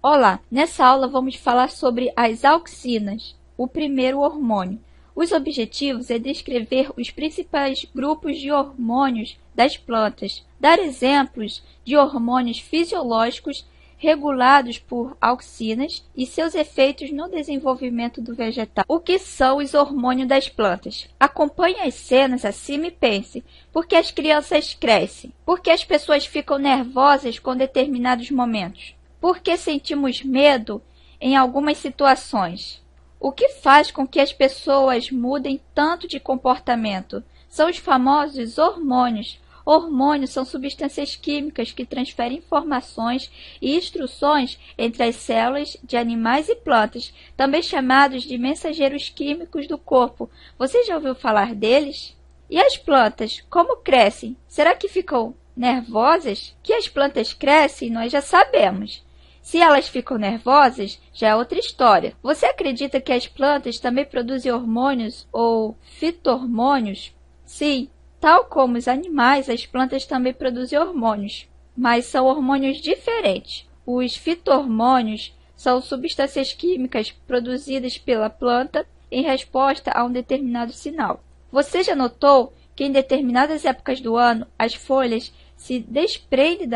Olá, nessa aula vamos falar sobre as auxinas, o primeiro hormônio. Os objetivos é descrever os principais grupos de hormônios das plantas, dar exemplos de hormônios fisiológicos regulados por auxinas e seus efeitos no desenvolvimento do vegetal. O que são os hormônios das plantas? Acompanhe as cenas acima e pense: por que as crianças crescem? Por que as pessoas ficam nervosas com determinados momentos? Por que sentimos medo em algumas situações? O que faz com que as pessoas mudem tanto de comportamento? São os famosos hormônios. Hormônios são substâncias químicas que transferem informações e instruções entre as células de animais e plantas, também chamados de mensageiros químicos do corpo. Você já ouviu falar deles? E as plantas, como crescem? Será que ficam nervosas? Que as plantas crescem, nós já sabemos. Se elas ficam nervosas, já é outra história. Você acredita que as plantas também produzem hormônios ou fito-hormônios? Sim, tal como os animais, as plantas também produzem hormônios, mas são hormônios diferentes. Os fito-hormônios são substâncias químicas produzidas pela planta em resposta a um determinado sinal. Você já notou que em determinadas épocas do ano as folhas se desprendem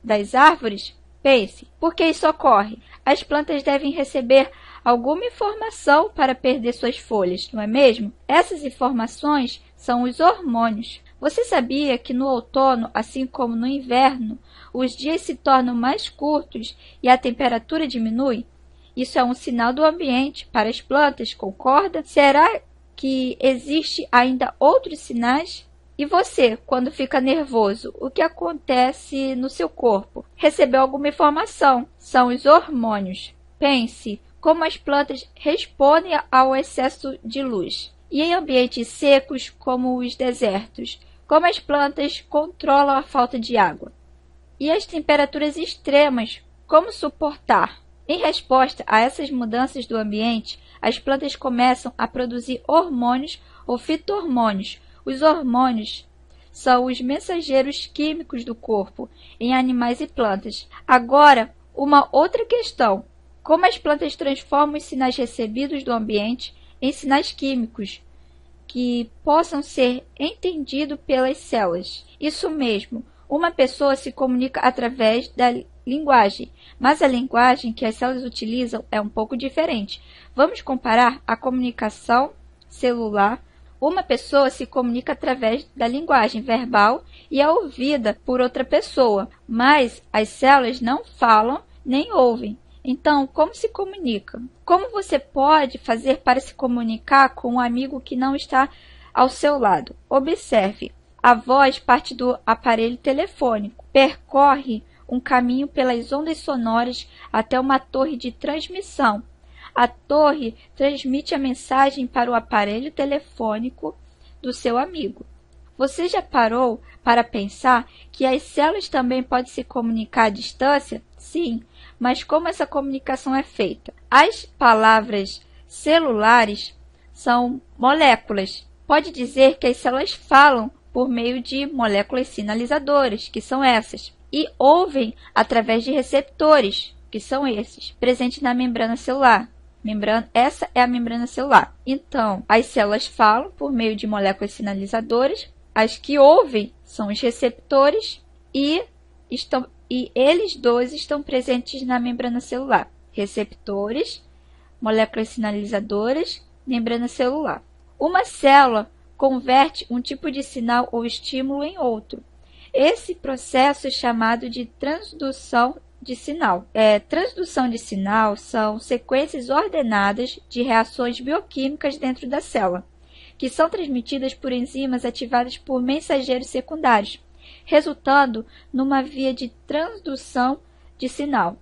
das árvores? Pense, por que isso ocorre? As plantas devem receber alguma informação para perder suas folhas, não é mesmo? Essas informações são os hormônios. Você sabia que no outono, assim como no inverno, os dias se tornam mais curtos e a temperatura diminui? Isso é um sinal do ambiente para as plantas, concorda? Será que existe ainda outros sinais? E você, quando fica nervoso, o que acontece no seu corpo? Recebeu alguma informação? São os hormônios. Pense como as plantas respondem ao excesso de luz. E em ambientes secos, como os desertos, como as plantas controlam a falta de água? E as temperaturas extremas, como suportar? Em resposta a essas mudanças do ambiente, as plantas começam a produzir hormônios ou fito-hormônios. Os hormônios são os mensageiros químicos do corpo em animais e plantas. Agora, uma outra questão: como as plantas transformam os sinais recebidos do ambiente em sinais químicos que possam ser entendidos pelas células? Isso mesmo, uma pessoa se comunica através da linguagem, mas a linguagem que as células utilizam é um pouco diferente. Vamos comparar a comunicação celular. Uma pessoa se comunica através da linguagem verbal e é ouvida por outra pessoa, mas as células não falam nem ouvem. Então, como se comunica? Como você pode fazer para se comunicar com um amigo que não está ao seu lado? Observe, a voz parte do aparelho telefônico, percorre um caminho pelas ondas sonoras até uma torre de transmissão. A torre transmite a mensagem para o aparelho telefônico do seu amigo. Você já parou para pensar que as células também podem se comunicar à distância? Sim, mas como essa comunicação é feita? As palavras celulares são moléculas. Pode dizer que as células falam por meio de moléculas sinalizadoras, que são essas, e ouvem através de receptores, que são esses, presentes na membrana celular. Essa é a membrana celular. Então, as células falam por meio de moléculas sinalizadoras, as que ouvem são os receptores e eles dois estão presentes na membrana celular. Receptores, moléculas sinalizadoras, membrana celular. Uma célula converte um tipo de sinal ou estímulo em outro. Esse processo é chamado de transdução de sinal. Transdução de sinal são sequências ordenadas de reações bioquímicas dentro da célula, que são transmitidas por enzimas ativadas por mensageiros secundários, resultando numa via de transdução de sinal.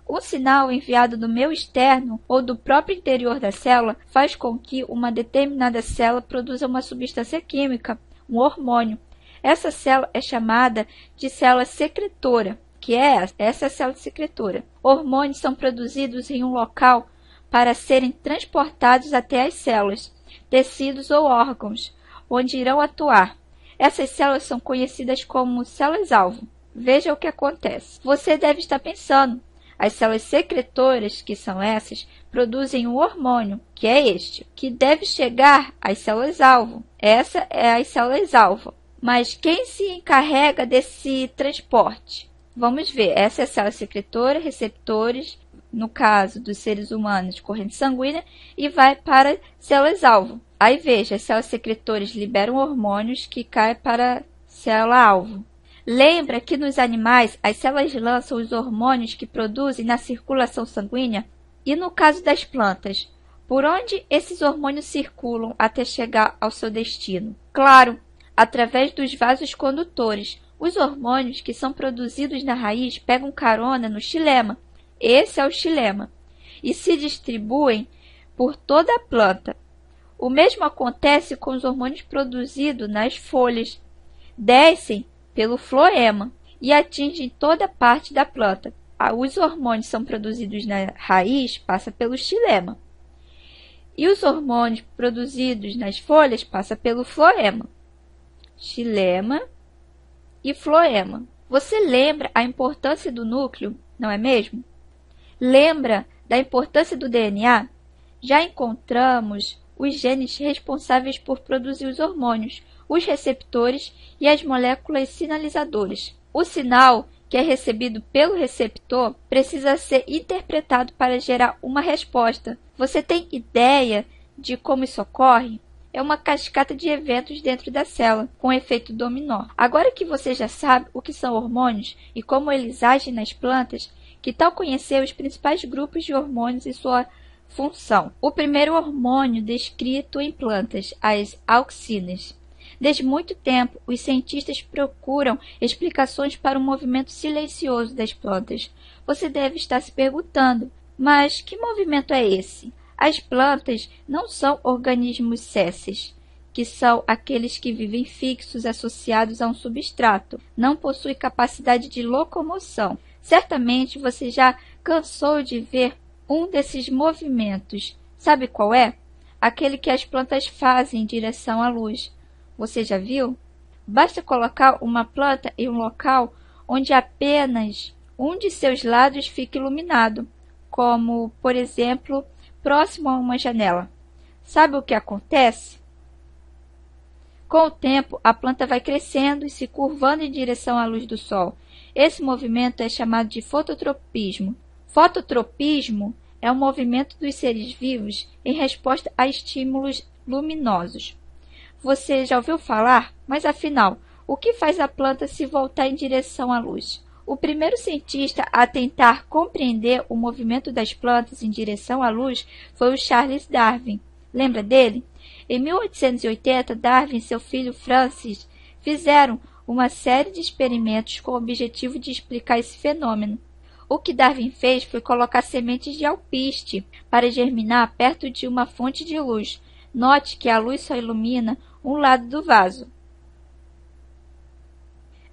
Um sinal enviado do meio externo ou do próprio interior da célula faz com que uma determinada célula produza uma substância química, um hormônio. Essa célula é chamada de célula secretora, essa é a célula secretora. Hormônios são produzidos em um local para serem transportados até as células, tecidos ou órgãos, onde irão atuar. Essas células são conhecidas como células-alvo. Veja o que acontece. Você deve estar pensando: As células secretoras, que são essas, produzem um hormônio, que é este, que deve chegar às células-alvo. Essa é as células-alvo. Mas quem se encarrega desse transporte? Vamos ver. Essa é a célula secretora, receptores, no caso dos seres humanos, corrente sanguínea, e vai para células-alvo. Aí veja, as células secretoras liberam hormônios que caem para a célula-alvo. Lembra que nos animais as células lançam os hormônios que produzem na circulação sanguínea? E no caso das plantas, por onde esses hormônios circulam até chegar ao seu destino? Claro, através dos vasos condutores. Os hormônios que são produzidos na raiz pegam carona no xilema. Esse é o xilema. E se distribuem por toda a planta. O mesmo acontece com os hormônios produzidos nas folhas. Descem pelo floema e atingem toda parte da planta. Os hormônios são produzidos na raiz, passa pelo xilema. E os hormônios produzidos nas folhas passa pelo floema. Xilema e floema. Você lembra a importância do núcleo, não é mesmo? Lembra da importância do DNA? Já encontramos os genes responsáveis por produzir os hormônios, os receptores e as moléculas sinalizadoras. O sinal que é recebido pelo receptor precisa ser interpretado para gerar uma resposta. Você tem ideia de como isso ocorre? É uma cascata de eventos dentro da célula, com efeito dominó. Agora que você já sabe o que são hormônios e como eles agem nas plantas, que tal conhecer os principais grupos de hormônios e sua função? O primeiro hormônio descrito em plantas, as auxinas. Desde muito tempo, os cientistas procuram explicações para o movimento silencioso das plantas. Você deve estar se perguntando, mas que movimento é esse? As plantas não são organismos sésseis, que são aqueles que vivem fixos associados a um substrato. Não possuem capacidade de locomoção. Certamente você já cansou de ver um desses movimentos. Sabe qual é? Aquele que as plantas fazem em direção à luz. Você já viu? Basta colocar uma planta em um local onde apenas um de seus lados fica iluminado, como, por exemplo, próximo a uma janela. Sabe o que acontece? Com o tempo, a planta vai crescendo e se curvando em direção à luz do sol. Esse movimento é chamado de fototropismo. Fototropismo é um movimento dos seres vivos em resposta a estímulos luminosos. Você já ouviu falar? Mas afinal, o que faz a planta se voltar em direção à luz? O primeiro cientista a tentar compreender o movimento das plantas em direção à luz foi o Charles Darwin. Lembra dele? Em 1880, Darwin e seu filho Francis fizeram uma série de experimentos com o objetivo de explicar esse fenômeno. O que Darwin fez foi colocar sementes de alpiste para germinar perto de uma fonte de luz. Note que a luz só ilumina um lado do vaso.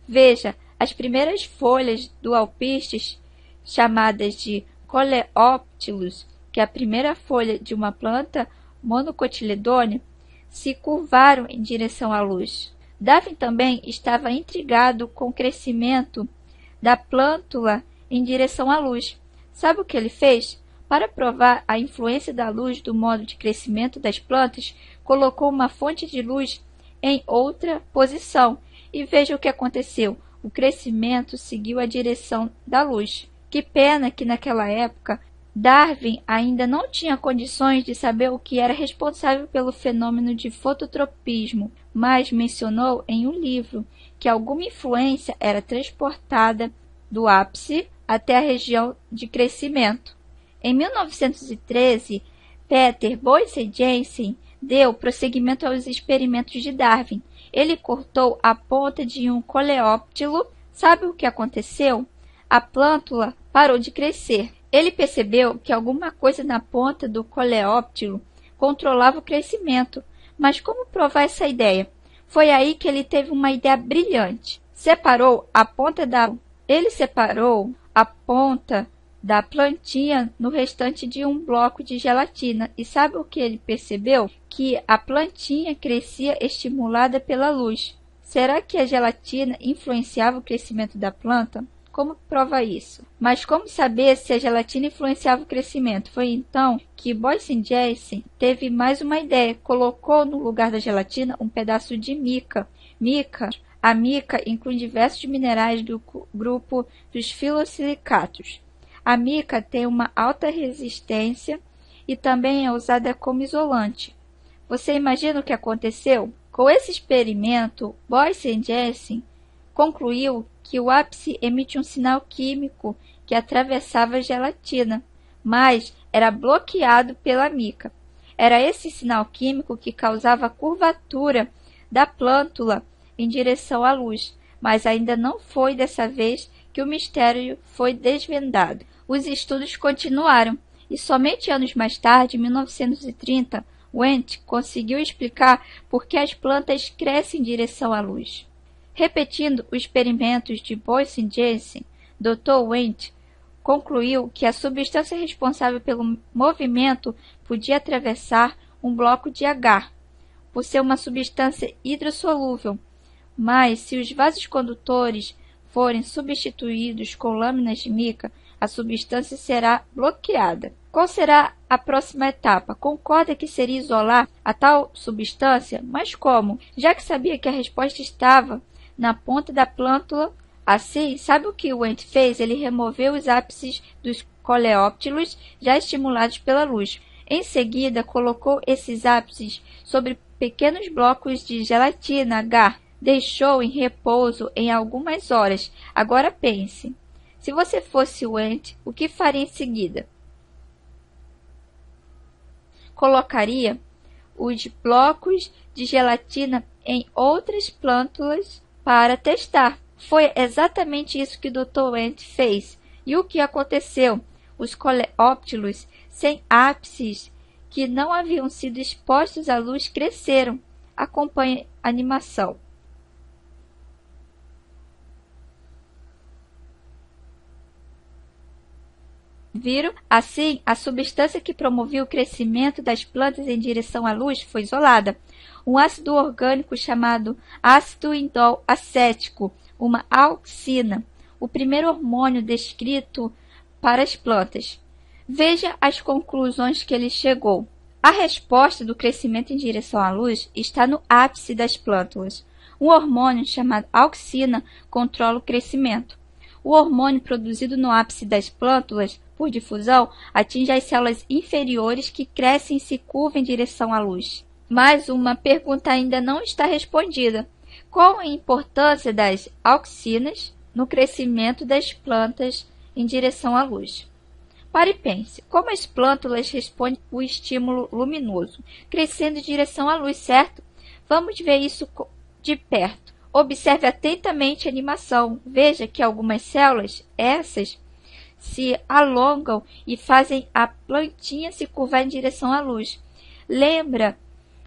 Veja, as primeiras folhas do alpistes, chamadas de coleóptilos, que é a primeira folha de uma planta monocotiledônea, se curvaram em direção à luz. Darwin também estava intrigado com o crescimento da plântula em direção à luz. Sabe o que ele fez? Para provar a influência da luz do modo de crescimento das plantas, colocou uma fonte de luz em outra posição. E veja o que aconteceu. O crescimento seguiu a direção da luz. Que pena que naquela época Darwin ainda não tinha condições de saber o que era responsável pelo fenômeno de fototropismo, mas mencionou em um livro que alguma influência era transportada do ápice até a região de crescimento. Em 1913, Peter Boyce-Jensen deu prosseguimento aos experimentos de Darwin. Ele cortou a ponta de um coleóptilo. Sabe o que aconteceu? A plântula parou de crescer. Ele percebeu que alguma coisa na ponta do coleóptilo controlava o crescimento. Mas como provar essa ideia? Foi aí que ele teve uma ideia brilhante. Ele separou a ponta da plantinha no restante de um bloco de gelatina. E sabe o que ele percebeu? Que a plantinha crescia estimulada pela luz. Será que a gelatina influenciava o crescimento da planta? Como prova isso? Mas como saber se a gelatina influenciava o crescimento? Foi então que Boyce e Jensen teve mais uma ideia. Colocou no lugar da gelatina um pedaço de mica. A mica inclui diversos minerais do grupo dos filosilicatos. A mica tem uma alta resistência e também é usada como isolante. Você imagina o que aconteceu? Com esse experimento, Boyce e Jensen concluiu que o ápice emite um sinal químico que atravessava a gelatina, mas era bloqueado pela mica. Era esse sinal químico que causava a curvatura da plântula em direção à luz, mas ainda não foi dessa vez que o mistério foi desvendado. Os estudos continuaram, e somente anos mais tarde, em 1930, Wendt conseguiu explicar por que as plantas crescem em direção à luz. Repetindo os experimentos de Boyce e Jensen, Dr. Wendt concluiu que a substância responsável pelo movimento podia atravessar um bloco de agar, por ser uma substância hidrossolúvel, mas se os vasos condutores forem substituídos com lâminas de mica, a substância será bloqueada. Qual será a próxima etapa? Concorda que seria isolar a tal substância? Mas como? Já que sabia que a resposta estava na ponta da plântula. Assim, sabe o que Wendt fez? Ele removeu os ápices dos coleóptilos já estimulados pela luz. Em seguida, colocou esses ápices sobre pequenos blocos de gelatina agar. Deixou em repouso em algumas horas. Agora pense. Se você fosse Wendt, o que faria em seguida? Colocaria os blocos de gelatina em outras plântulas para testar. Foi exatamente isso que o Dr. Wendt fez. E o que aconteceu? Os coleóptilos sem ápices que não haviam sido expostos à luz cresceram. Acompanhe a animação. Viram? Assim, a substância que promovia o crescimento das plantas em direção à luz foi isolada. Um ácido orgânico chamado ácido indol acético, uma auxina, o primeiro hormônio descrito para as plantas. Veja as conclusões que ele chegou. A resposta do crescimento em direção à luz está no ápice das plântulas. Um hormônio chamado auxina controla o crescimento. O hormônio produzido no ápice das plântulas, por difusão, atinge as células inferiores que crescem e se curvam em direção à luz. Mas uma pergunta ainda não está respondida. Qual a importância das auxinas no crescimento das plantas em direção à luz? Pare e pense. Como as plântulas respondem ao estímulo luminoso? Crescendo em direção à luz, certo? Vamos ver isso de perto. Observe atentamente a animação. Veja que algumas células, essas, se alongam e fazem a plantinha se curvar em direção à luz. Lembra,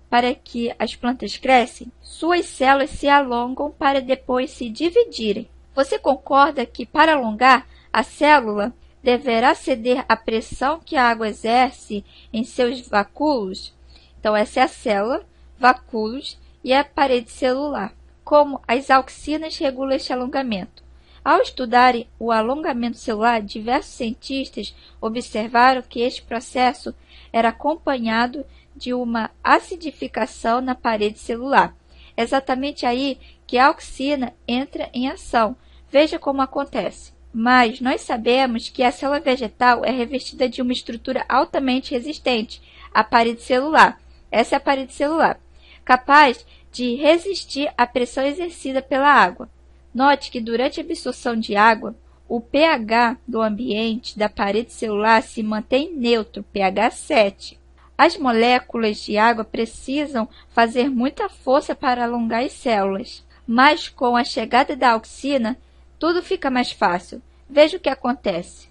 para que as plantas crescem, suas células se alongam para depois se dividirem. Você concorda que, para alongar, a célula deverá ceder à pressão que a água exerce em seus vacúolos? Então, essa é a célula, vacúolos e a parede celular. Como as auxinas regulam este alongamento? Ao estudarem o alongamento celular, diversos cientistas observaram que este processo era acompanhado de uma acidificação na parede celular. É exatamente aí que a auxina entra em ação. Veja como acontece. Mas nós sabemos que a célula vegetal é revestida de uma estrutura altamente resistente, a parede celular. Essa é a parede celular, capaz de resistir à pressão exercida pela água. Note que durante a absorção de água, o pH do ambiente da parede celular se mantém neutro, pH 7. As moléculas de água precisam fazer muita força para alongar as células, mas com a chegada da auxina, tudo fica mais fácil. Veja o que acontece.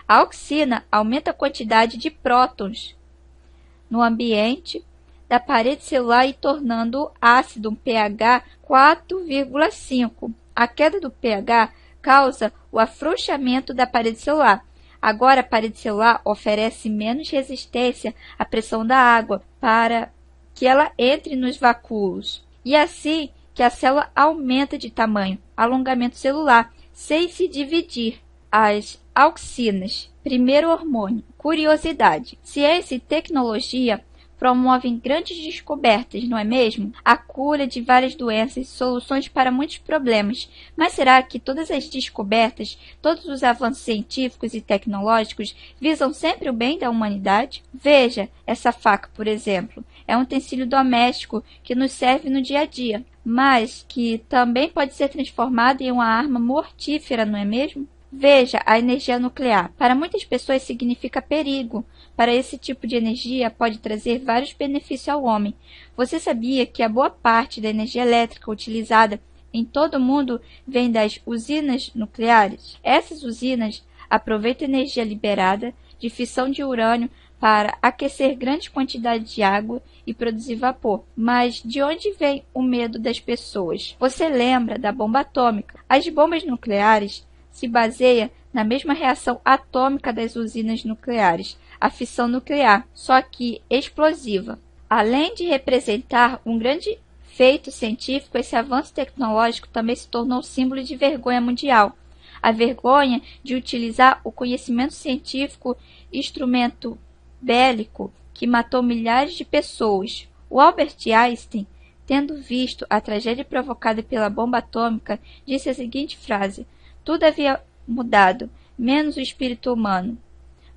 A auxina aumenta a quantidade de prótons no ambiente da parede celular e tornando ácido um pH 4,5. A queda do pH causa o afrouxamento da parede celular. Agora, a parede celular oferece menos resistência à pressão da água para que ela entre nos vacúolos. E assim que a célula aumenta de tamanho, alongamento celular, sem se dividir. As auxinas, primeiro hormônio. Curiosidade. Ciência e tecnologia promovem grandes descobertas, não é mesmo? A cura de várias doenças e soluções para muitos problemas. Mas será que todas as descobertas, todos os avanços científicos e tecnológicos visam sempre o bem da humanidade? Veja, essa faca, por exemplo, é um utensílio doméstico que nos serve no dia a dia, mas que também pode ser transformada em uma arma mortífera, não é mesmo? Veja a energia nuclear. Para muitas pessoas significa perigo. Para esse tipo de energia pode trazer vários benefícios ao homem. Você sabia que a boa parte da energia elétrica utilizada em todo o mundo vem das usinas nucleares? Essas usinas aproveitam a energia liberada de fissão de urânio para aquecer grandes quantidades de água e produzir vapor. Mas de onde vem o medo das pessoas? Você lembra da bomba atômica? As bombas nucleares se baseia na mesma reação atômica das usinas nucleares, a fissão nuclear, só que explosiva. Além de representar um grande feito científico, esse avanço tecnológico também se tornou símbolo de vergonha mundial. A vergonha de utilizar o conhecimento científico, instrumento bélico que matou milhares de pessoas. O Albert Einstein, tendo visto a tragédia provocada pela bomba atômica, disse a seguinte frase: tudo havia mudado, menos o espírito humano.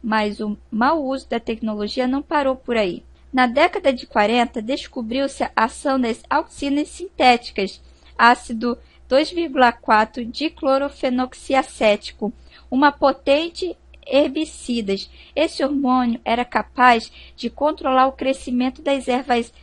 Mas o mau uso da tecnologia não parou por aí. Na década de 40, descobriu-se a ação das auxinas sintéticas, ácido 2,4-diclorofenoxiacético, uma potente herbicida. Esse hormônio era capaz de controlar o crescimento das ervas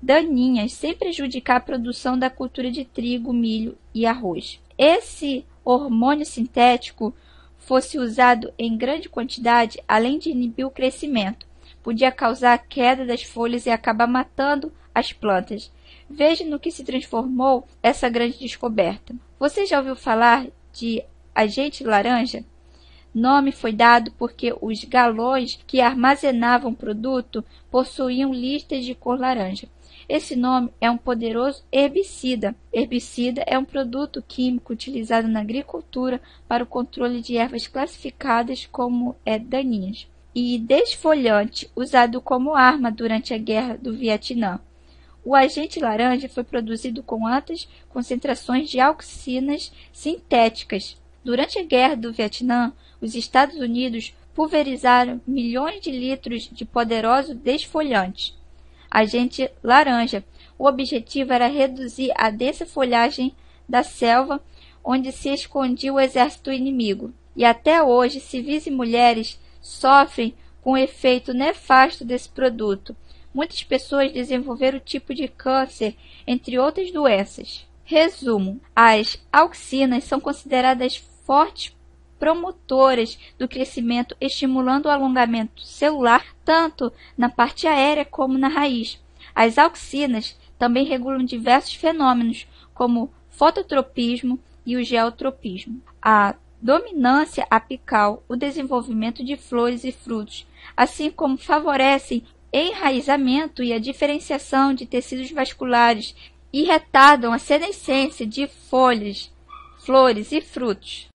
daninhas, sem prejudicar a produção da cultura de trigo, milho e arroz. Esse hormônio sintético fosse usado em grande quantidade, além de inibir o crescimento, podia causar a queda das folhas e acabar matando as plantas. Veja no que se transformou essa grande descoberta. Você já ouviu falar de agente laranja? Nome foi dado porque os galões que armazenavam o produto possuíam listas de cor laranja. Esse nome é um poderoso herbicida. Herbicida é um produto químico utilizado na agricultura para o controle de ervas classificadas como daninhas. E desfolhante, usado como arma durante a Guerra do Vietnã. O agente laranja foi produzido com altas concentrações de auxinas sintéticas. Durante a Guerra do Vietnã, os Estados Unidos pulverizaram milhões de litros de poderoso desfolhante. Agente laranja. O objetivo era reduzir a densa folhagem da selva onde se escondia o exército inimigo. E até hoje, civis e mulheres sofrem com o efeito nefasto desse produto. Muitas pessoas desenvolveram o tipo de câncer, entre outras doenças. Resumo: as auxinas são consideradas fortes promotoras do crescimento, estimulando o alongamento celular tanto na parte aérea como na raiz. As auxinas também regulam diversos fenômenos, como fototropismo e o geotropismo, a dominância apical, o desenvolvimento de flores e frutos, assim como favorecem enraizamento e a diferenciação de tecidos vasculares e retardam a senescência de folhas, flores e frutos.